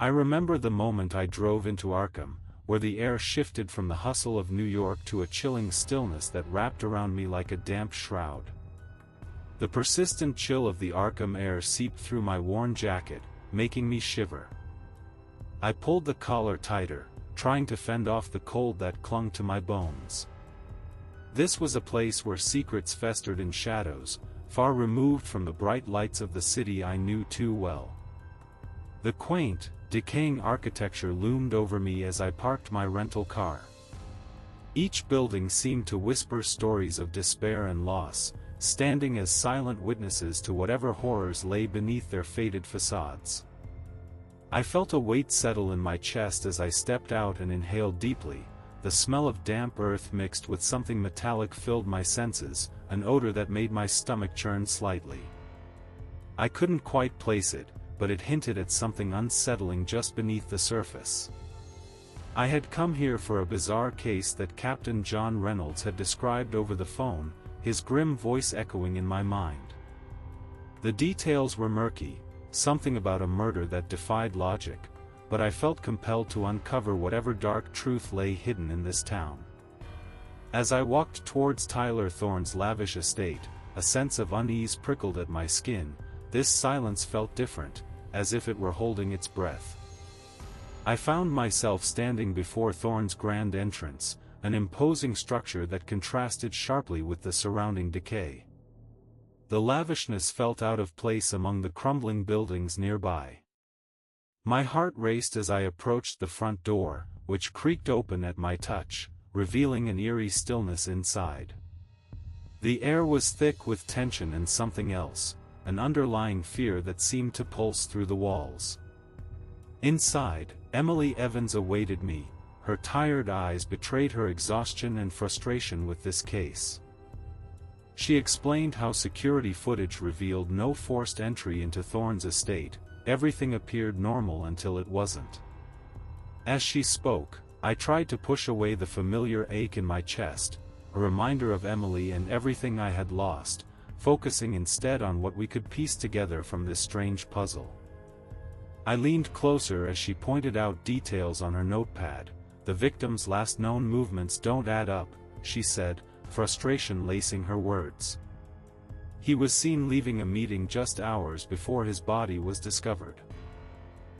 I remember the moment I drove into Arkham, where the air shifted from the hustle of New York to a chilling stillness that wrapped around me like a damp shroud. The persistent chill of the Arkham air seeped through my worn jacket, making me shiver. I pulled the collar tighter, trying to fend off the cold that clung to my bones. This was a place where secrets festered in shadows, far removed from the bright lights of the city I knew too well. The quaint, decaying architecture loomed over me as I parked my rental car. Each building seemed to whisper stories of despair and loss, standing as silent witnesses to whatever horrors lay beneath their faded facades. I felt a weight settle in my chest as I stepped out and inhaled deeply. The smell of damp earth mixed with something metallic filled my senses, an odor that made my stomach churn slightly. I couldn't quite place it, but it hinted at something unsettling just beneath the surface. I had come here for a bizarre case that Captain John Reynolds had described over the phone, his grim voice echoing in my mind. The details were murky, something about a murder that defied logic, but I felt compelled to uncover whatever dark truth lay hidden in this town. As I walked towards Tyler Thorne's lavish estate, a sense of unease prickled at my skin. This silence felt different, as if it were holding its breath. I found myself standing before Thorne's grand entrance, an imposing structure that contrasted sharply with the surrounding decay. The lavishness felt out of place among the crumbling buildings nearby. My heart raced as I approached the front door, which creaked open at my touch, revealing an eerie stillness inside. The air was thick with tension and something else, an underlying fear that seemed to pulse through the walls. Inside, Emily Evans awaited me. Her tired eyes betrayed her exhaustion and frustration with this case. She explained how security footage revealed no forced entry into Thorne's estate. Everything appeared normal until it wasn't. As she spoke, I tried to push away the familiar ache in my chest, a reminder of Emily and everything I had lost, focusing instead on what we could piece together from this strange puzzle. I leaned closer as she pointed out details on her notepad. The victim's last known movements don't add up, she said, frustration lacing her words. He was seen leaving a meeting just hours before his body was discovered.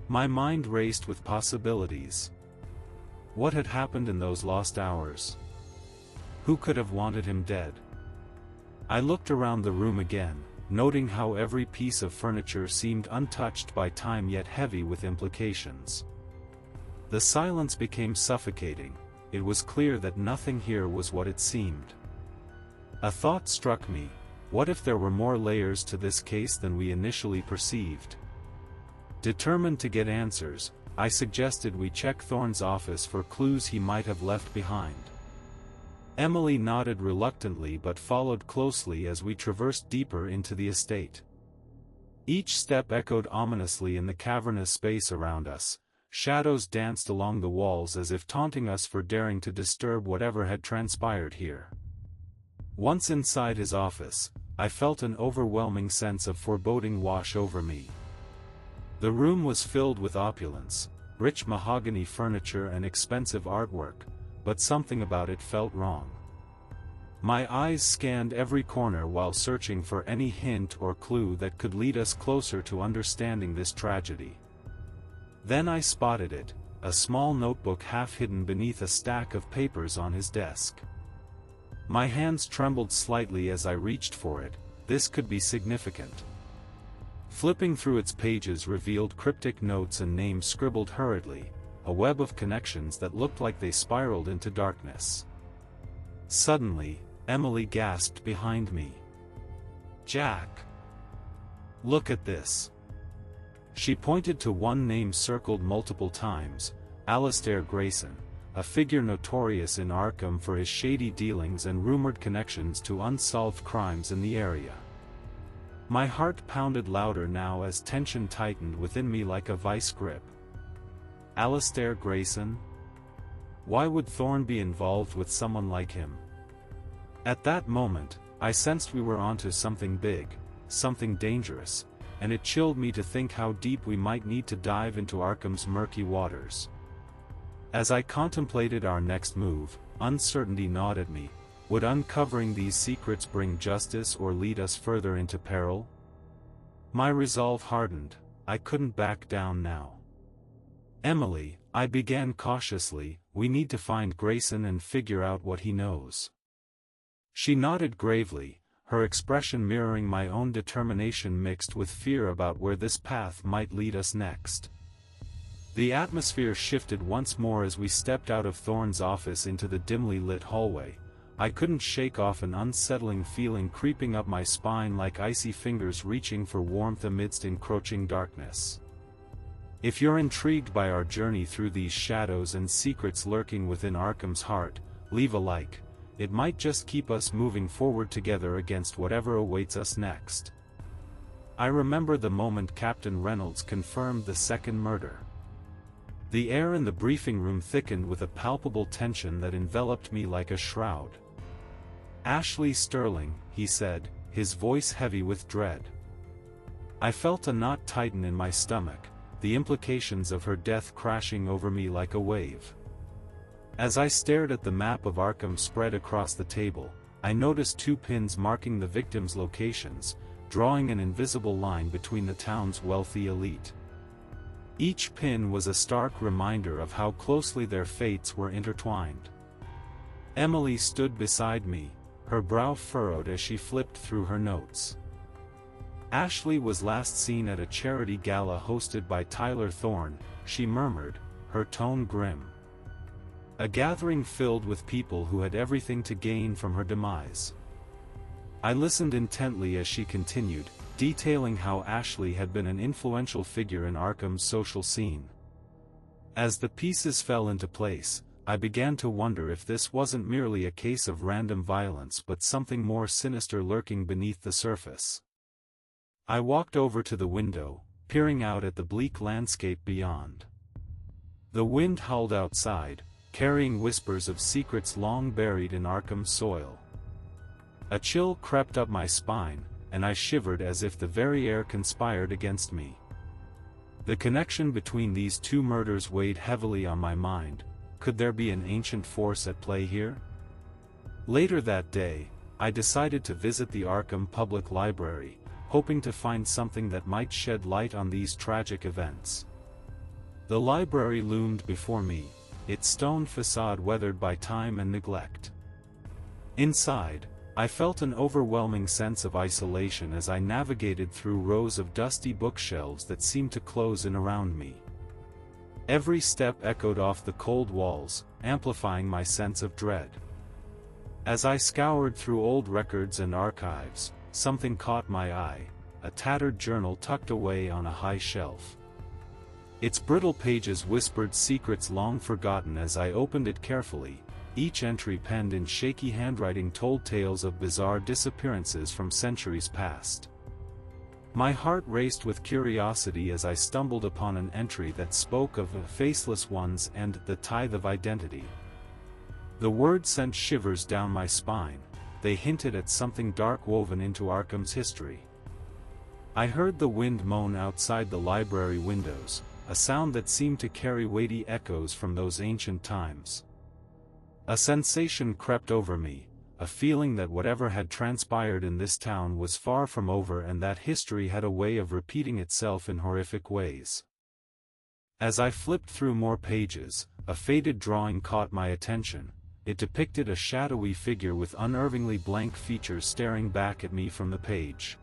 My mind raced with possibilities. What had happened in those lost hours? Who could have wanted him dead? I looked around the room again, noting how every piece of furniture seemed untouched by time yet heavy with implications. The silence became suffocating. It was clear that nothing here was what it seemed. A thought struck me. What if there were more layers to this case than we initially perceived? Determined to get answers, I suggested we check Thorne's office for clues he might have left behind. Emily nodded reluctantly but followed closely as we traversed deeper into the estate. Each step echoed ominously in the cavernous space around us. Shadows danced along the walls as if taunting us for daring to disturb whatever had transpired here. Once inside his office, I felt an overwhelming sense of foreboding wash over me. The room was filled with opulence, rich mahogany furniture and expensive artwork, but something about it felt wrong. My eyes scanned every corner while searching for any hint or clue that could lead us closer to understanding this tragedy. Then I spotted it, a small notebook half hidden beneath a stack of papers on his desk. My hands trembled slightly as I reached for it. This could be significant. Flipping through its pages revealed cryptic notes and names scribbled hurriedly, a web of connections that looked like they spiraled into darkness. Suddenly, Emily gasped behind me. "Jack! Look at this." She pointed to one name circled multiple times, Alastair Grayson, a figure notorious in Arkham for his shady dealings and rumored connections to unsolved crimes in the area. My heart pounded louder now as tension tightened within me like a vice grip. Alastair Grayson? Why would Thorne be involved with someone like him? At that moment, I sensed we were onto something big, something dangerous, and it chilled me to think how deep we might need to dive into Arkham's murky waters. As I contemplated our next move, uncertainty gnawed at me. Would uncovering these secrets bring justice or lead us further into peril? My resolve hardened. I couldn't back down now. "Emily," I began cautiously, "we need to find Grayson and figure out what he knows." She nodded gravely, her expression mirroring my own determination mixed with fear about where this path might lead us next. The atmosphere shifted once more as we stepped out of Thorne's office into the dimly lit hallway. I couldn't shake off an unsettling feeling creeping up my spine like icy fingers reaching for warmth amidst encroaching darkness. If you're intrigued by our journey through these shadows and secrets lurking within Arkham's heart, leave a like. It might just keep us moving forward together against whatever awaits us next. I remember the moment Captain Reynolds confirmed the second murder. The air in the briefing room thickened with a palpable tension that enveloped me like a shroud. "Ashley Sterling," he said, his voice heavy with dread. I felt a knot tighten in my stomach, the implications of her death crashing over me like a wave. As I stared at the map of Arkham spread across the table, I noticed 2 pins marking the victims' locations, drawing an invisible line between the town's wealthy elite. Each pin was a stark reminder of how closely their fates were intertwined. Emily stood beside me, her brow furrowed as she flipped through her notes. "Ashley was last seen at a charity gala hosted by Tyler Thorne," she murmured, her tone grim. "A gathering filled with people who had everything to gain from her demise." I listened intently as she continued, detailing how Ashley had been an influential figure in Arkham's social scene. As the pieces fell into place, I began to wonder if this wasn't merely a case of random violence but something more sinister lurking beneath the surface. I walked over to the window, peering out at the bleak landscape beyond. The wind howled outside, carrying whispers of secrets long buried in Arkham's soil. A chill crept up my spine, and I shivered as if the very air conspired against me. The connection between these 2 murders weighed heavily on my mind. Could there be an ancient force at play here? Later that day, I decided to visit the Arkham Public Library, hoping to find something that might shed light on these tragic events. The library loomed before me, its stone facade weathered by time and neglect. Inside, I felt an overwhelming sense of isolation as I navigated through rows of dusty bookshelves that seemed to close in around me. Every step echoed off the cold walls, amplifying my sense of dread. As I scoured through old records and archives, something caught my eye, a tattered journal tucked away on a high shelf. Its brittle pages whispered secrets long forgotten as I opened it carefully. Each entry penned in shaky handwriting told tales of bizarre disappearances from centuries past. My heart raced with curiosity as I stumbled upon an entry that spoke of the faceless ones and the tithe of identity. The word sent shivers down my spine. They hinted at something dark woven into Arkham's history. I heard the wind moan outside the library windows, a sound that seemed to carry weighty echoes from those ancient times. A sensation crept over me, a feeling that whatever had transpired in this town was far from over and that history had a way of repeating itself in horrific ways. As I flipped through more pages, a faded drawing caught my attention. It depicted a shadowy figure with unnervingly blank features staring back at me from the page.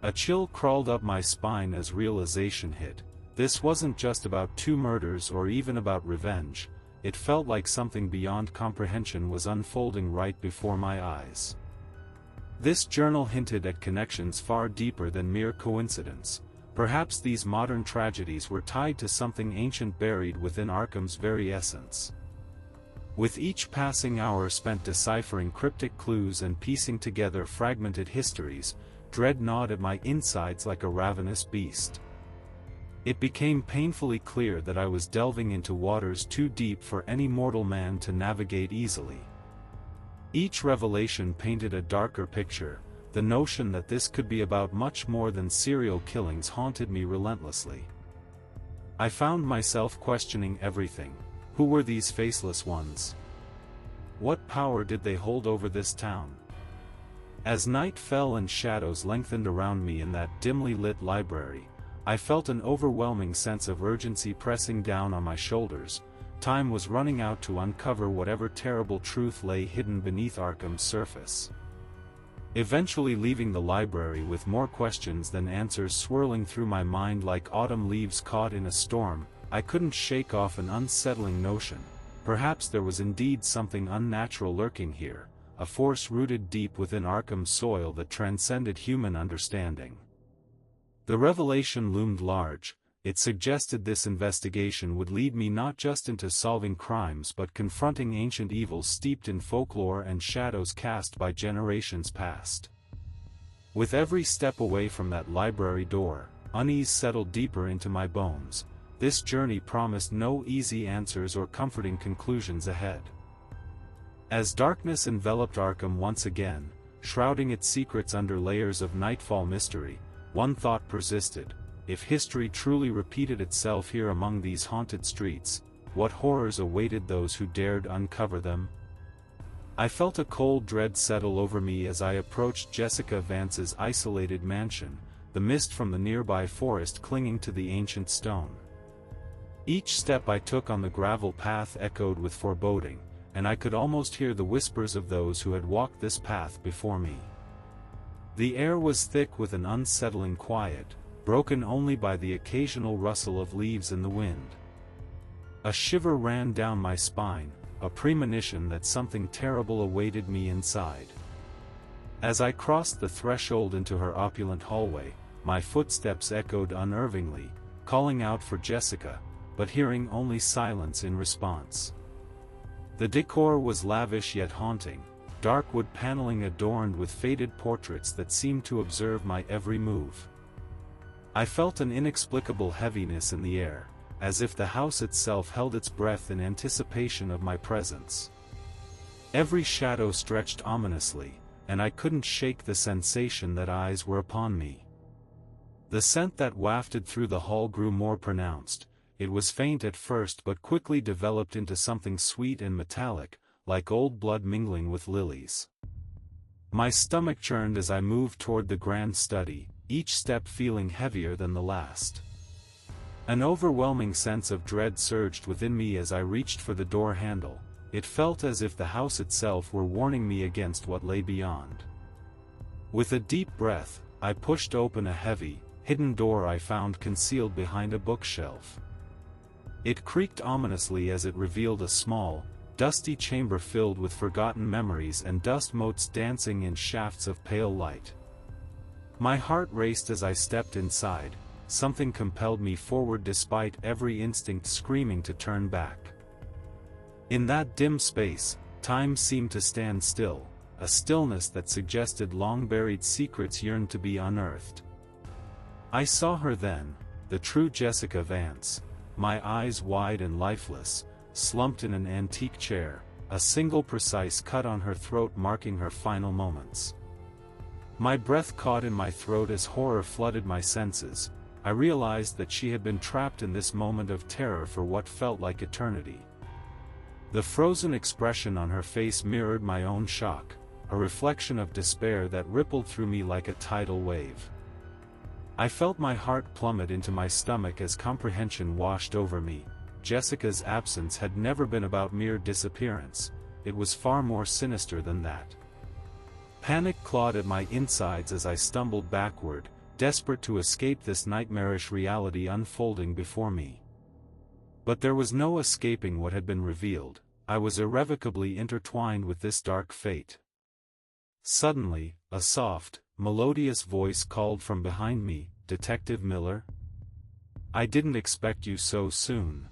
A chill crawled up my spine as realization hit. This wasn't just about 2 murders or even about revenge. It felt like something beyond comprehension was unfolding right before my eyes. This journal hinted at connections far deeper than mere coincidence. Perhaps these modern tragedies were tied to something ancient buried within Arkham's very essence. With each passing hour spent deciphering cryptic clues and piecing together fragmented histories, dread gnawed at my insides like a ravenous beast. It became painfully clear that I was delving into waters too deep for any mortal man to navigate easily. Each revelation painted a darker picture, the notion that this could be about much more than serial killings haunted me relentlessly. I found myself questioning everything. Who were these faceless ones? What power did they hold over this town? As night fell and shadows lengthened around me in that dimly lit library, I felt an overwhelming sense of urgency pressing down on my shoulders. Time was running out to uncover whatever terrible truth lay hidden beneath Arkham's surface. Eventually leaving the library with more questions than answers swirling through my mind like autumn leaves caught in a storm, I couldn't shake off an unsettling notion. Perhaps there was indeed something unnatural lurking here, a force rooted deep within Arkham's soil that transcended human understanding. The revelation loomed large. It suggested this investigation would lead me not just into solving crimes but confronting ancient evils steeped in folklore and shadows cast by generations past. With every step away from that library door, unease settled deeper into my bones. This journey promised no easy answers or comforting conclusions ahead. As darkness enveloped Arkham once again, shrouding its secrets under layers of nightfall mystery, one thought persisted. If history truly repeated itself here among these haunted streets, what horrors awaited those who dared uncover them? I felt a cold dread settle over me as I approached Jessica Vance's isolated mansion, the mist from the nearby forest clinging to the ancient stone. Each step I took on the gravel path echoed with foreboding, and I could almost hear the whispers of those who had walked this path before me. The air was thick with an unsettling quiet, broken only by the occasional rustle of leaves in the wind. A shiver ran down my spine, a premonition that something terrible awaited me inside. As I crossed the threshold into her opulent hallway, my footsteps echoed unnervingly, calling out for Jessica, but hearing only silence in response. The decor was lavish yet haunting, dark wood paneling adorned with faded portraits that seemed to observe my every move. I felt an inexplicable heaviness in the air, as if the house itself held its breath in anticipation of my presence. Every shadow stretched ominously, and I couldn't shake the sensation that eyes were upon me. The scent that wafted through the hall grew more pronounced. It was faint at first but quickly developed into something sweet and metallic, like old blood mingling with lilies. My stomach churned as I moved toward the grand study, each step feeling heavier than the last. An overwhelming sense of dread surged within me as I reached for the door handle. It felt as if the house itself were warning me against what lay beyond. With a deep breath, I pushed open a heavy, hidden door I found concealed behind a bookshelf. It creaked ominously as it revealed a small, dusty chamber filled with forgotten memories and dust motes dancing in shafts of pale light. My heart raced as I stepped inside. Something compelled me forward despite every instinct screaming to turn back. In that dim space, time seemed to stand still, a stillness that suggested long-buried secrets yearned to be unearthed. I saw her then, the true Jessica Vance, my eyes wide and lifeless, slumped in an antique chair, a single precise cut on her throat marking her final moments. My breath caught in my throat as horror flooded my senses. I realized that she had been trapped in this moment of terror for what felt like eternity. The frozen expression on her face mirrored my own shock, a reflection of despair that rippled through me like a tidal wave. I felt my heart plummet into my stomach as comprehension washed over me. Jessica's absence had never been about mere disappearance, it was far more sinister than that. Panic clawed at my insides as I stumbled backward, desperate to escape this nightmarish reality unfolding before me. But there was no escaping what had been revealed. I was irrevocably intertwined with this dark fate. Suddenly, a soft, melodious voice called from behind me, "Detective Miller? I didn't expect you so soon."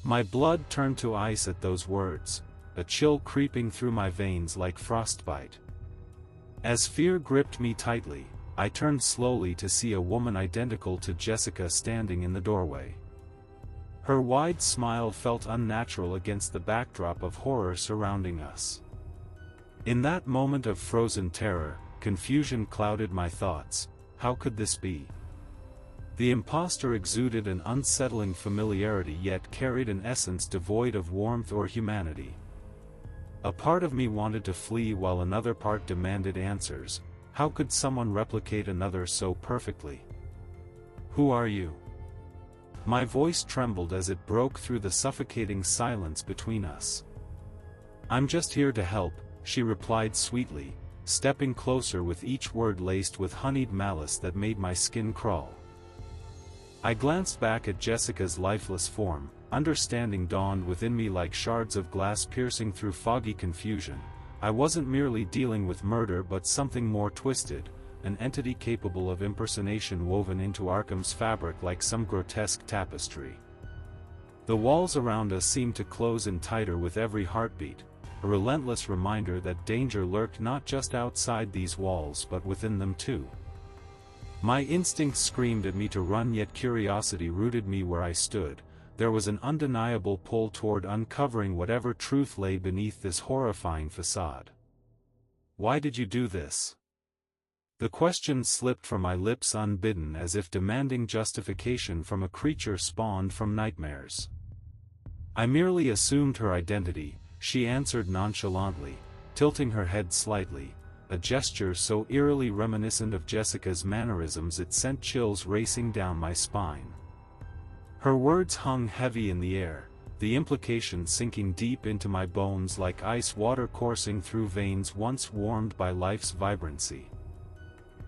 My blood turned to ice at those words, a chill creeping through my veins like frostbite. As fear gripped me tightly, I turned slowly to see a woman identical to Jessica standing in the doorway. Her wide smile felt unnatural against the backdrop of horror surrounding us. In that moment of frozen terror, Confusion clouded my thoughts. How could this be? The impostor exuded an unsettling familiarity yet carried an essence devoid of warmth or humanity. A part of me wanted to flee while another part demanded answers. How could someone replicate another so perfectly? Who are you? My voice trembled as it broke through the suffocating silence between us. I'm just here to help, she replied sweetly, stepping closer with each word laced with honeyed malice that made my skin crawl. I glanced back at Jessica's lifeless form. Understanding dawned within me like shards of glass piercing through foggy confusion. I wasn't merely dealing with murder but something more twisted, an entity capable of impersonation woven into Arkham's fabric like some grotesque tapestry. The walls around us seemed to close in tighter with every heartbeat, a relentless reminder that danger lurked not just outside these walls but within them too. My instincts screamed at me to run, yet curiosity rooted me where I stood. There was an undeniable pull toward uncovering whatever truth lay beneath this horrifying facade. Why did you do this? The question slipped from my lips unbidden, as if demanding justification from a creature spawned from nightmares. I merely assumed her identity, she answered nonchalantly, tilting her head slightly, a gesture so eerily reminiscent of Jessica's mannerisms it sent chills racing down my spine. Her words hung heavy in the air, the implication sinking deep into my bones like ice water coursing through veins once warmed by life's vibrancy.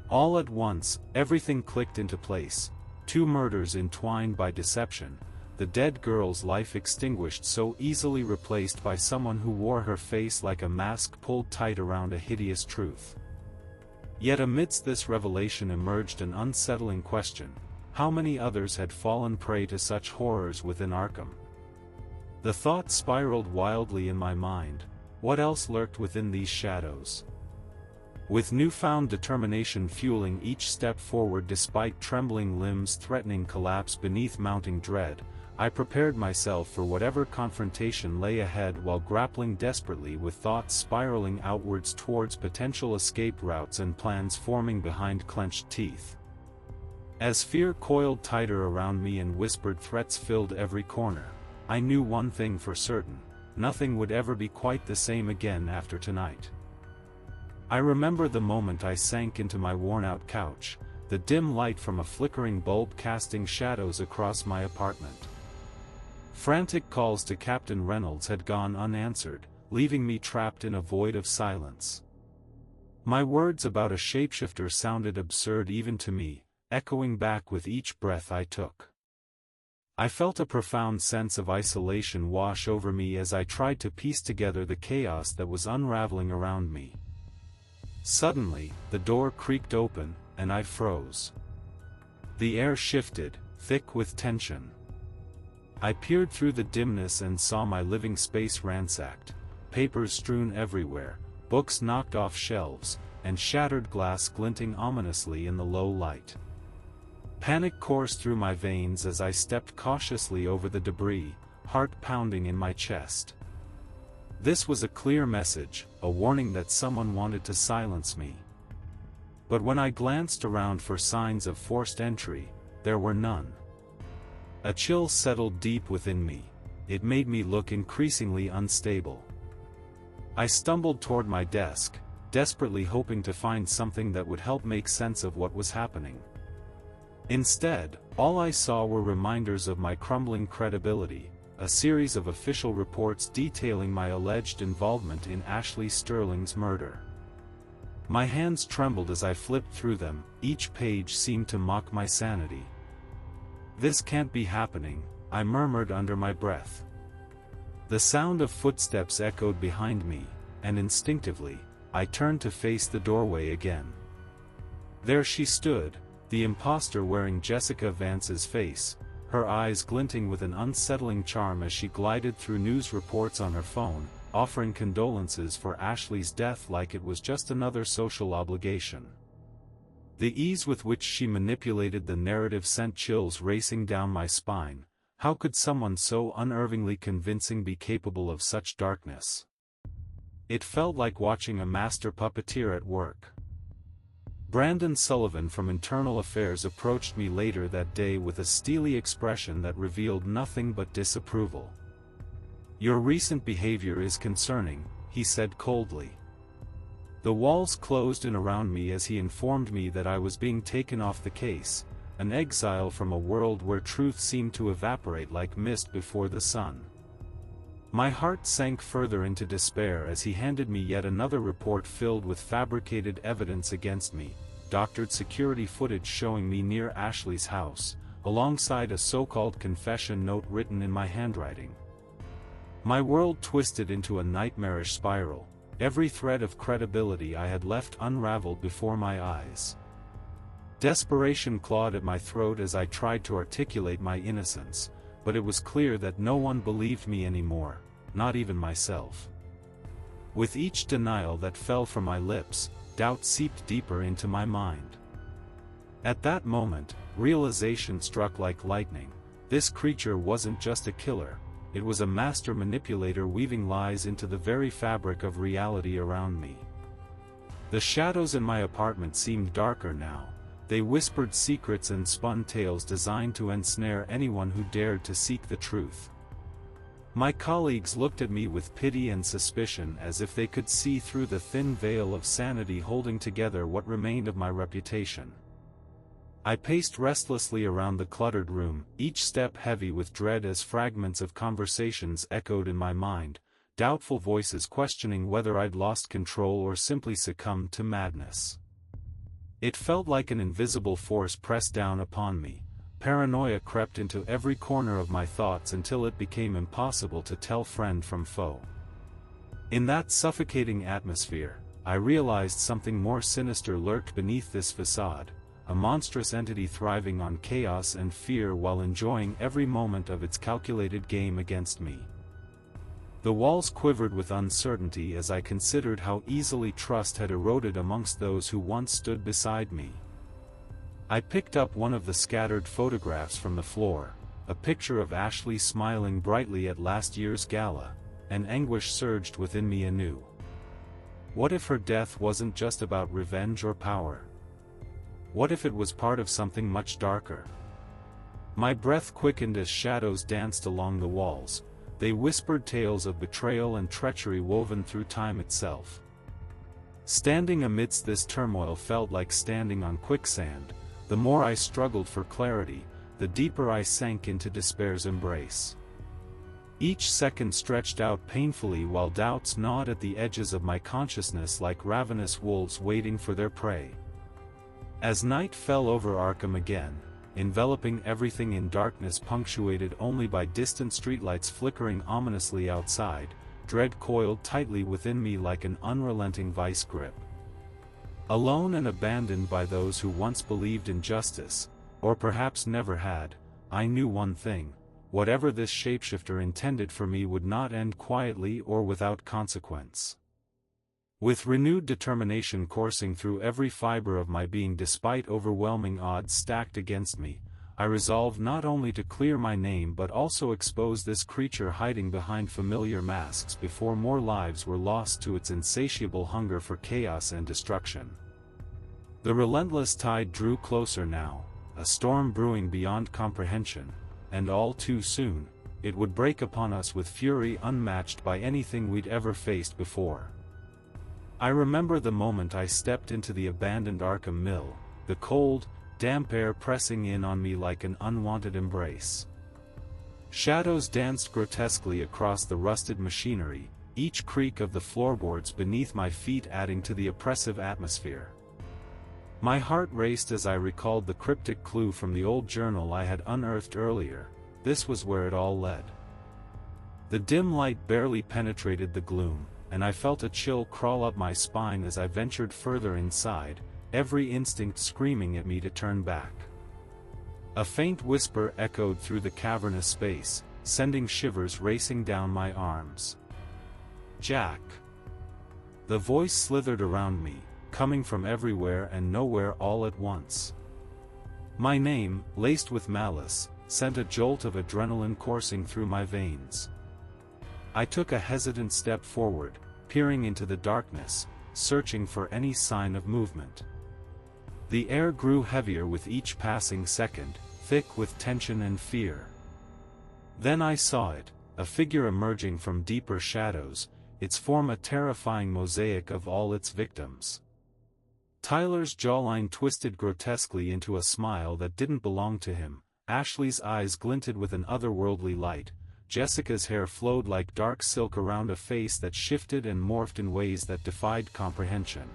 All at once, everything clicked into place. 2 murders entwined by deception, the dead girl's life extinguished so easily replaced by someone who wore her face like a mask pulled tight around a hideous truth. Yet amidst this revelation emerged an unsettling question. How many others had fallen prey to such horrors within Arkham? The thought spiraled wildly in my mind. What else lurked within these shadows? With newfound determination fueling each step forward despite trembling limbs threatening collapse beneath mounting dread, I prepared myself for whatever confrontation lay ahead while grappling desperately with thoughts spiraling outwards towards potential escape routes and plans forming behind clenched teeth. As fear coiled tighter around me and whispered threats filled every corner, I knew one thing for certain: nothing would ever be quite the same again after tonight. I remember the moment I sank into my worn-out couch, the dim light from a flickering bulb casting shadows across my apartment. Frantic calls to Captain Reynolds had gone unanswered, leaving me trapped in a void of silence. My words about a shapeshifter sounded absurd even to me, echoing back with each breath I took. I felt a profound sense of isolation wash over me as I tried to piece together the chaos that was unraveling around me. Suddenly, the door creaked open, and I froze. The air shifted, thick with tension. I peered through the dimness and saw my living space ransacked, papers strewn everywhere, books knocked off shelves, and shattered glass glinting ominously in the low light. Panic coursed through my veins as I stepped cautiously over the debris, heart pounding in my chest. This was a clear message, a warning that someone wanted to silence me. But when I glanced around for signs of forced entry, there were none. A chill settled deep within me. It made me look increasingly unstable. I stumbled toward my desk, desperately hoping to find something that would help make sense of what was happening. Instead, all I saw were reminders of my crumbling credibility, a series of official reports detailing my alleged involvement in Ashley Sterling's murder. My hands trembled as I flipped through them, each page seemed to mock my sanity. "This can't be happening," I murmured under my breath. The sound of footsteps echoed behind me, and instinctively, I turned to face the doorway again. There she stood, the imposter wearing Jessica Vance's face, her eyes glinting with an unsettling charm as she glided through news reports on her phone, offering condolences for Ashley's death like it was just another social obligation. The ease with which she manipulated the narrative sent chills racing down my spine. How could someone so unnervingly convincing be capable of such darkness? It felt like watching a master puppeteer at work. Brandon Sullivan from Internal Affairs approached me later that day with a steely expression that revealed nothing but disapproval. "Your recent behavior is concerning," he said coldly. The walls closed in around me as he informed me that I was being taken off the case, an exile from a world where truth seemed to evaporate like mist before the sun. My heart sank further into despair as he handed me yet another report filled with fabricated evidence against me, doctored security footage showing me near Ashley's house, alongside a so-called confession note written in my handwriting. My world twisted into a nightmarish spiral, every thread of credibility I had left unraveled before my eyes. Desperation clawed at my throat as I tried to articulate my innocence, but it was clear that no one believed me anymore, not even myself. With each denial that fell from my lips, doubt seeped deeper into my mind. At that moment, realization struck like lightning. This creature wasn't just a killer, it was a master manipulator weaving lies into the very fabric of reality around me. The shadows in my apartment seemed darker now. They whispered secrets and spun tales designed to ensnare anyone who dared to seek the truth. My colleagues looked at me with pity and suspicion as if they could see through the thin veil of sanity holding together what remained of my reputation. I paced restlessly around the cluttered room, each step heavy with dread as fragments of conversations echoed in my mind, doubtful voices questioning whether I'd lost control or simply succumbed to madness. It felt like an invisible force pressed down upon me. Paranoia crept into every corner of my thoughts until it became impossible to tell friend from foe. In that suffocating atmosphere, I realized something more sinister lurked beneath this facade, a monstrous entity thriving on chaos and fear while enjoying every moment of its calculated game against me. The walls quivered with uncertainty as I considered how easily trust had eroded amongst those who once stood beside me. I picked up one of the scattered photographs from the floor, a picture of Ashley smiling brightly at last year's gala, and anguish surged within me anew. What if her death wasn't just about revenge or power? What if it was part of something much darker? My breath quickened as shadows danced along the walls. They whispered tales of betrayal and treachery woven through time itself. Standing amidst this turmoil felt like standing on quicksand. The more I struggled for clarity, the deeper I sank into despair's embrace. Each second stretched out painfully while doubts gnawed at the edges of my consciousness like ravenous wolves waiting for their prey. As night fell over Arkham again, enveloping everything in darkness punctuated only by distant streetlights flickering ominously outside, dread coiled tightly within me like an unrelenting vice grip. Alone and abandoned by those who once believed in justice, or perhaps never had, I knew one thing: whatever this shapeshifter intended for me would not end quietly or without consequence. With renewed determination coursing through every fiber of my being despite overwhelming odds stacked against me, I resolved not only to clear my name but also expose this creature hiding behind familiar masks before more lives were lost to its insatiable hunger for chaos and destruction. The relentless tide drew closer now, a storm brewing beyond comprehension, and all too soon, it would break upon us with fury unmatched by anything we'd ever faced before. I remember the moment I stepped into the abandoned Arkham Mill, the cold, damp air pressing in on me like an unwanted embrace. Shadows danced grotesquely across the rusted machinery, each creak of the floorboards beneath my feet adding to the oppressive atmosphere. My heart raced as I recalled the cryptic clue from the old journal I had unearthed earlier. This was where it all led. The dim light barely penetrated the gloom, and I felt a chill crawl up my spine as I ventured further inside, every instinct screaming at me to turn back. A faint whisper echoed through the cavernous space, sending shivers racing down my arms. "Jack." The voice slithered around me, coming from everywhere and nowhere all at once. My name, laced with malice, sent a jolt of adrenaline coursing through my veins. I took a hesitant step forward, peering into the darkness, searching for any sign of movement. The air grew heavier with each passing second, thick with tension and fear. Then I saw it, a figure emerging from deeper shadows, its form a terrifying mosaic of all its victims. Tyler's jawline twisted grotesquely into a smile that didn't belong to him, Ashley's eyes glinted with an otherworldly light, Jessica's hair flowed like dark silk around a face that shifted and morphed in ways that defied comprehension.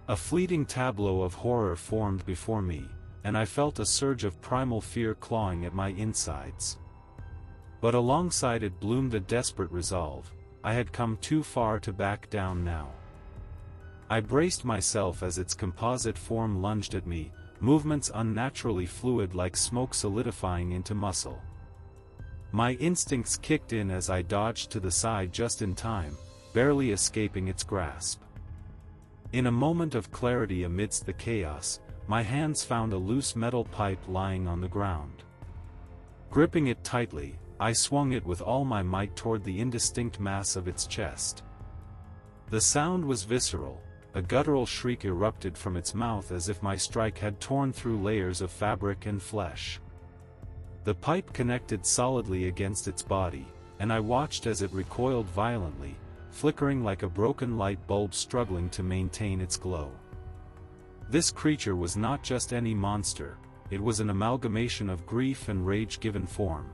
A fleeting tableau of horror formed before me, and I felt a surge of primal fear clawing at my insides. But alongside it bloomed a desperate resolve. I had come too far to back down now. I braced myself as its composite form lunged at me, movements unnaturally fluid like smoke solidifying into muscle. My instincts kicked in as I dodged to the side just in time, barely escaping its grasp. In a moment of clarity amidst the chaos, my hands found a loose metal pipe lying on the ground. Gripping it tightly, I swung it with all my might toward the indistinct mass of its chest. The sound was visceral, a guttural shriek erupted from its mouth as if my strike had torn through layers of fabric and flesh. The pipe connected solidly against its body, and I watched as it recoiled violently, flickering like a broken light bulb struggling to maintain its glow. This creature was not just any monster, it was an amalgamation of grief and rage given form.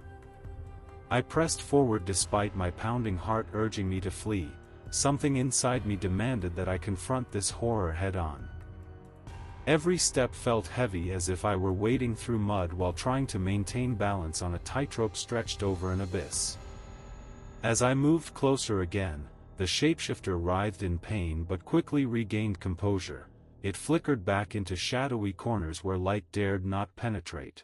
I pressed forward despite my pounding heart urging me to flee. Something inside me demanded that I confront this horror head-on. Every step felt heavy as if I were wading through mud while trying to maintain balance on a tightrope stretched over an abyss. As I moved closer again, the shapeshifter writhed in pain but quickly regained composure. It flickered back into shadowy corners where light dared not penetrate.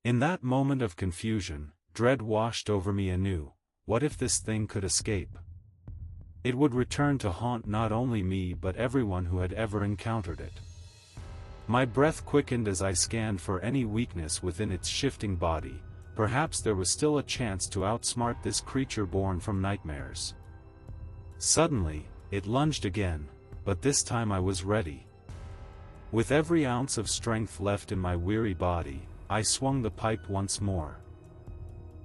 In that moment of confusion, dread washed over me anew. What if this thing could escape? It would return to haunt not only me but everyone who had ever encountered it. My breath quickened as I scanned for any weakness within its shifting body. Perhaps there was still a chance to outsmart this creature born from nightmares. Suddenly, it lunged again, but this time I was ready. With every ounce of strength left in my weary body, I swung the pipe once more.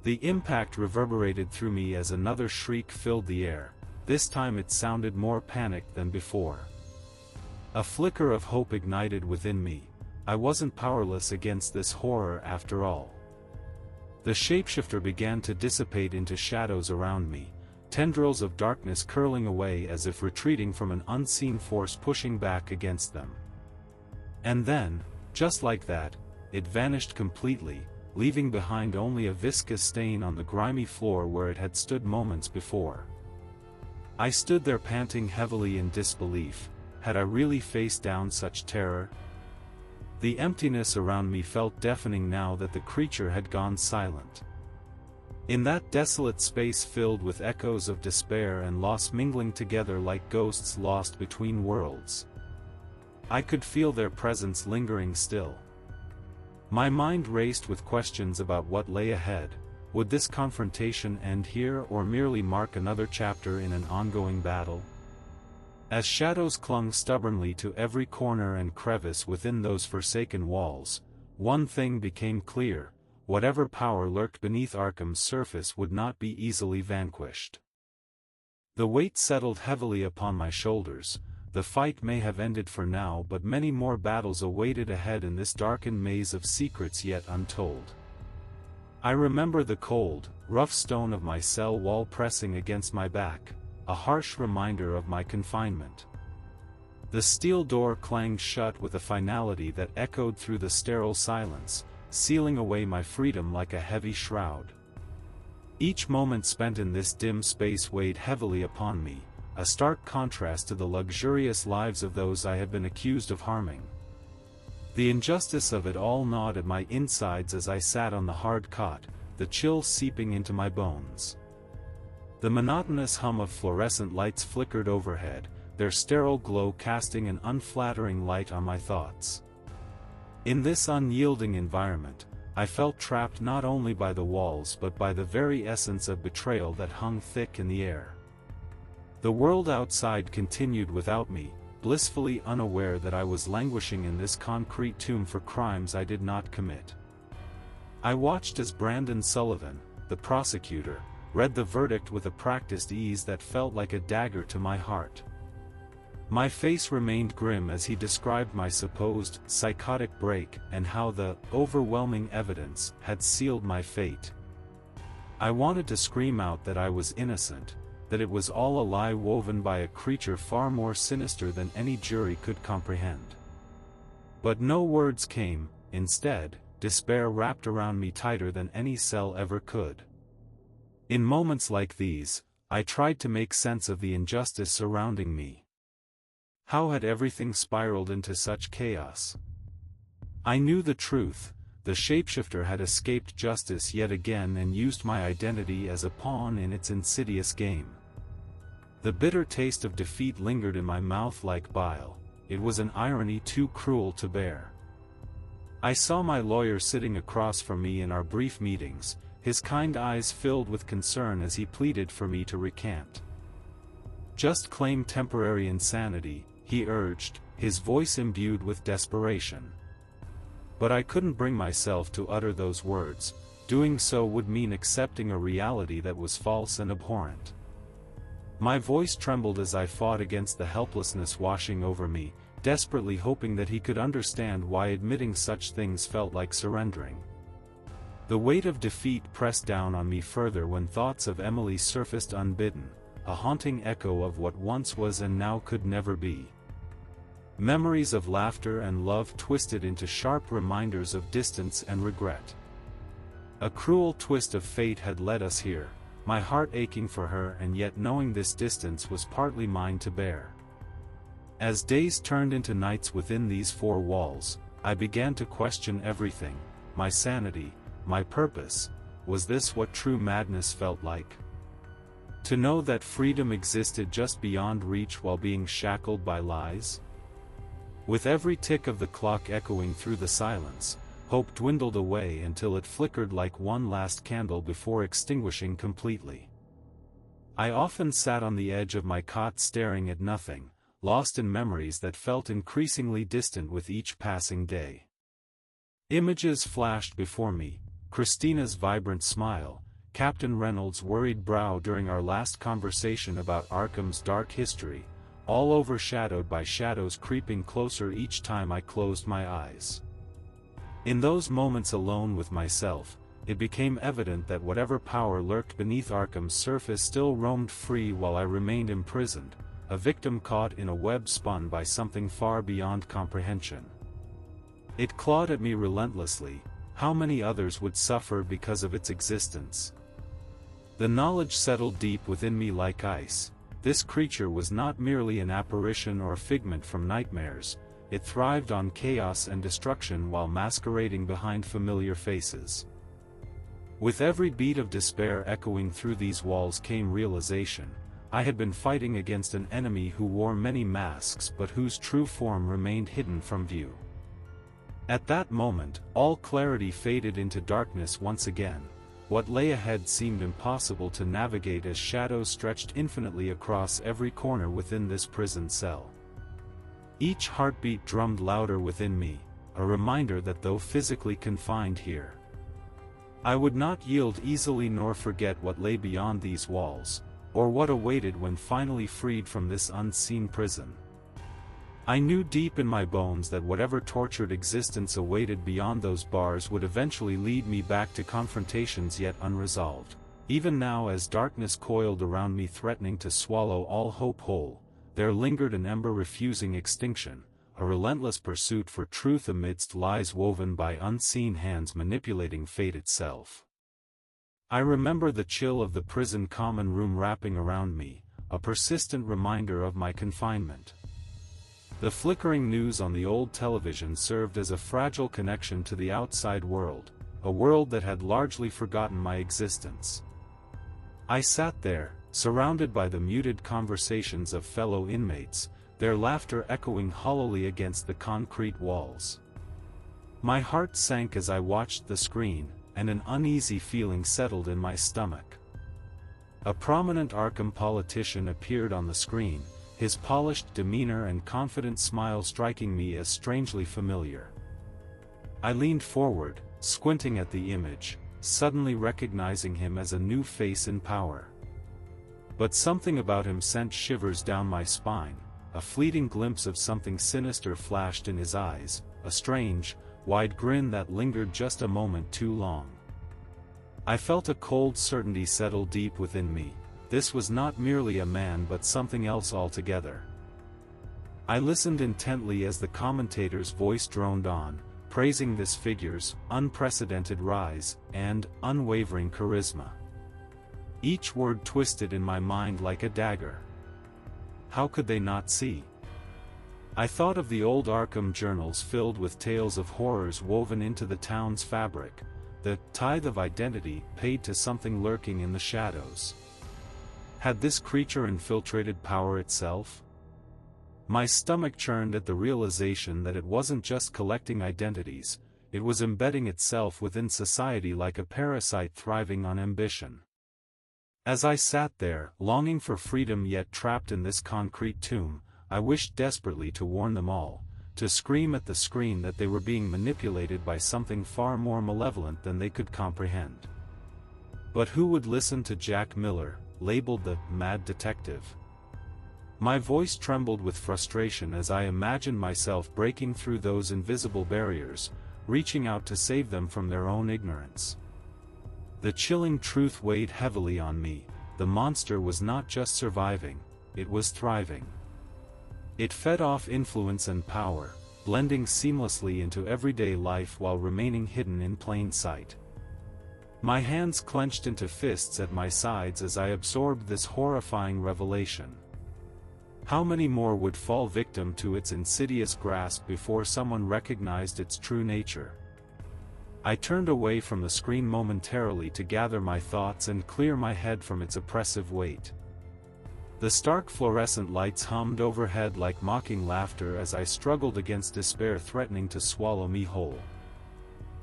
The impact reverberated through me as another shriek filled the air. This time it sounded more panicked than before. A flicker of hope ignited within me. I wasn't powerless against this horror after all. The shapeshifter began to dissipate into shadows around me, tendrils of darkness curling away as if retreating from an unseen force pushing back against them. And then, just like that, it vanished completely, leaving behind only a viscous stain on the grimy floor where it had stood moments before. I stood there panting heavily in disbelief. Had I really faced down such terror? The emptiness around me felt deafening now that the creature had gone silent. In that desolate space filled with echoes of despair and loss mingling together like ghosts lost between worlds, I could feel their presence lingering still. My mind raced with questions about what lay ahead. Would this confrontation end here or merely mark another chapter in an ongoing battle? As shadows clung stubbornly to every corner and crevice within those forsaken walls, one thing became clear: whatever power lurked beneath Arkham's surface would not be easily vanquished. The weight settled heavily upon my shoulders. The fight may have ended for now, but many more battles awaited ahead in this darkened maze of secrets yet untold. I remember the cold, rough stone of my cell wall pressing against my back, a harsh reminder of my confinement. The steel door clanged shut with a finality that echoed through the sterile silence, sealing away my freedom like a heavy shroud. Each moment spent in this dim space weighed heavily upon me, a stark contrast to the luxurious lives of those I had been accused of harming. The injustice of it all gnawed at my insides as I sat on the hard cot, the chill seeping into my bones. The monotonous hum of fluorescent lights flickered overhead, their sterile glow casting an unflattering light on my thoughts. In this unyielding environment, I felt trapped not only by the walls but by the very essence of betrayal that hung thick in the air. The world outside continued without me, blissfully unaware that I was languishing in this concrete tomb for crimes I did not commit. I watched as Brandon Sullivan, the prosecutor, read the verdict with a practiced ease that felt like a dagger to my heart. My face remained grim as he described my supposed psychotic break and how the overwhelming evidence had sealed my fate. I wanted to scream out that I was innocent, that it was all a lie woven by a creature far more sinister than any jury could comprehend. But no words came. Instead, despair wrapped around me tighter than any cell ever could. In moments like these, I tried to make sense of the injustice surrounding me. How had everything spiraled into such chaos? I knew the truth. The shapeshifter had escaped justice yet again and used my identity as a pawn in its insidious game. The bitter taste of defeat lingered in my mouth like bile. It was an irony too cruel to bear. I saw my lawyer sitting across from me in our brief meetings, his kind eyes filled with concern as he pleaded for me to recant. "Just claim temporary insanity," he urged, his voice imbued with desperation. But I couldn't bring myself to utter those words. Doing so would mean accepting a reality that was false and abhorrent. My voice trembled as I fought against the helplessness washing over me, desperately hoping that he could understand why admitting such things felt like surrendering. The weight of defeat pressed down on me further when thoughts of Emily surfaced unbidden, a haunting echo of what once was and now could never be. Memories of laughter and love twisted into sharp reminders of distance and regret. A cruel twist of fate had led us here, my heart aching for her and yet knowing this distance was partly mine to bear. As days turned into nights within these four walls, I began to question everything: my sanity, my purpose. Was this what true madness felt like? To know that freedom existed just beyond reach while being shackled by lies? With every tick of the clock echoing through the silence, hope dwindled away until it flickered like one last candle before extinguishing completely. I often sat on the edge of my cot staring at nothing, lost in memories that felt increasingly distant with each passing day. Images flashed before me: Christina's vibrant smile, Captain Reynolds' worried brow during our last conversation about Arkham's dark history, all overshadowed by shadows creeping closer each time I closed my eyes. In those moments alone with myself, it became evident that whatever power lurked beneath Arkham's surface still roamed free while I remained imprisoned, a victim caught in a web spun by something far beyond comprehension. It clawed at me relentlessly. How many others would suffer because of its existence? The knowledge settled deep within me like ice. This creature was not merely an apparition or a figment from nightmares. It thrived on chaos and destruction while masquerading behind familiar faces. With every beat of despair echoing through these walls came realization: I had been fighting against an enemy who wore many masks but whose true form remained hidden from view. At that moment, all clarity faded into darkness once again. What lay ahead seemed impossible to navigate as shadows stretched infinitely across every corner within this prison cell. Each heartbeat drummed louder within me, a reminder that though physically confined here, I would not yield easily nor forget what lay beyond these walls, or what awaited when finally freed from this unseen prison. I knew deep in my bones that whatever tortured existence awaited beyond those bars would eventually lead me back to confrontations yet unresolved. Even now, as darkness coiled around me threatening to swallow all hope whole, there lingered an ember refusing extinction, a relentless pursuit for truth amidst lies woven by unseen hands manipulating fate itself. I remember the chill of the prison common room wrapping around me, a persistent reminder of my confinement. The flickering news on the old television served as a fragile connection to the outside world, a world that had largely forgotten my existence. I sat there, surrounded by the muted conversations of fellow inmates, their laughter echoing hollowly against the concrete walls. My heart sank as I watched the screen, and an uneasy feeling settled in my stomach. A prominent Arkham politician appeared on the screen, his polished demeanor and confident smile striking me as strangely familiar. I leaned forward, squinting at the image, suddenly recognizing him as a new face in power. But something about him sent shivers down my spine. A fleeting glimpse of something sinister flashed in his eyes, a strange, wide grin that lingered just a moment too long. I felt a cold certainty settle deep within me. This was not merely a man but something else altogether. I listened intently as the commentator's voice droned on, praising this figure's unprecedented rise and unwavering charisma. Each word twisted in my mind like a dagger. How could they not see? I thought of the old Arkham journals filled with tales of horrors woven into the town's fabric, the tithe of identity paid to something lurking in the shadows. Had this creature infiltrated power itself? My stomach churned at the realization that it wasn't just collecting identities, it was embedding itself within society like a parasite thriving on ambition. As I sat there, longing for freedom yet trapped in this concrete tomb, I wished desperately to warn them all, to scream at the screen that they were being manipulated by something far more malevolent than they could comprehend. But who would listen to Jack Miller, labeled the Mad Detective? My voice trembled with frustration as I imagined myself breaking through those invisible barriers, reaching out to save them from their own ignorance. The chilling truth weighed heavily on me. The monster was not just surviving, it was thriving. It fed off influence and power, blending seamlessly into everyday life while remaining hidden in plain sight. My hands clenched into fists at my sides as I absorbed this horrifying revelation. How many more would fall victim to its insidious grasp before someone recognized its true nature? I turned away from the screen momentarily to gather my thoughts and clear my head from its oppressive weight. The stark fluorescent lights hummed overhead like mocking laughter as I struggled against despair threatening to swallow me whole.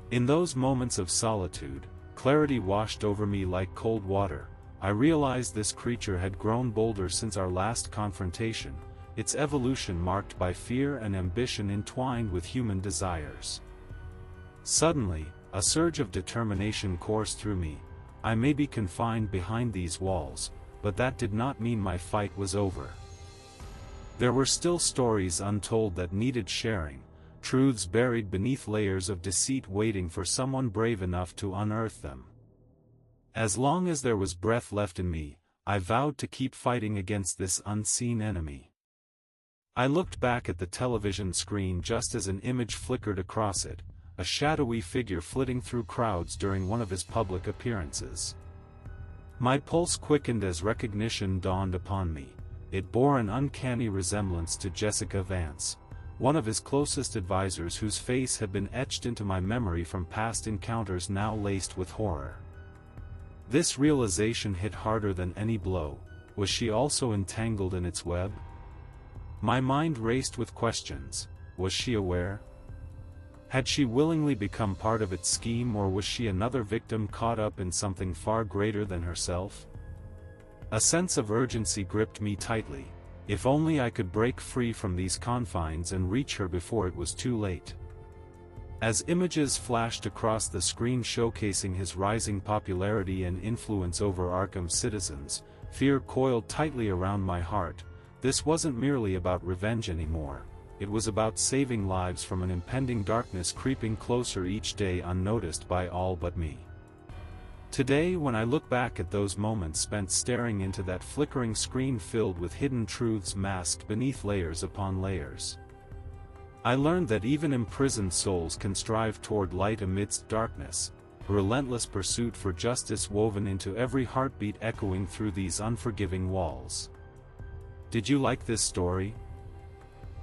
In those moments of solitude, clarity washed over me like cold water. I realized this creature had grown bolder since our last confrontation, its evolution marked by fear and ambition entwined with human desires. Suddenly, a surge of determination coursed through me. I may be confined behind these walls, but that did not mean my fight was over. There were still stories untold that needed sharing, truths buried beneath layers of deceit waiting for someone brave enough to unearth them. As long as there was breath left in me, I vowed to keep fighting against this unseen enemy. I looked back at the television screen just as an image flickered across it, a shadowy figure flitting through crowds during one of his public appearances. My pulse quickened as recognition dawned upon me. It bore an uncanny resemblance to Jessica Vance, one of his closest advisors whose face had been etched into my memory from past encounters now laced with horror. This realization hit harder than any blow. Was she also entangled in its web? My mind raced with questions. Was she aware? Had she willingly become part of its scheme, or was she another victim caught up in something far greater than herself? A sense of urgency gripped me tightly. If only I could break free from these confines and reach her before it was too late. As images flashed across the screen showcasing his rising popularity and influence over Arkham's citizens, fear coiled tightly around my heart. This wasn't merely about revenge anymore. It was about saving lives from an impending darkness creeping closer each day unnoticed by all but me. Today, when I look back at those moments spent staring into that flickering screen filled with hidden truths masked beneath layers upon layers, I learned that even imprisoned souls can strive toward light amidst darkness, a relentless pursuit for justice woven into every heartbeat echoing through these unforgiving walls. Did you like this story?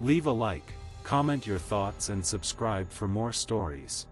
Leave a like, comment your thoughts and subscribe for more stories.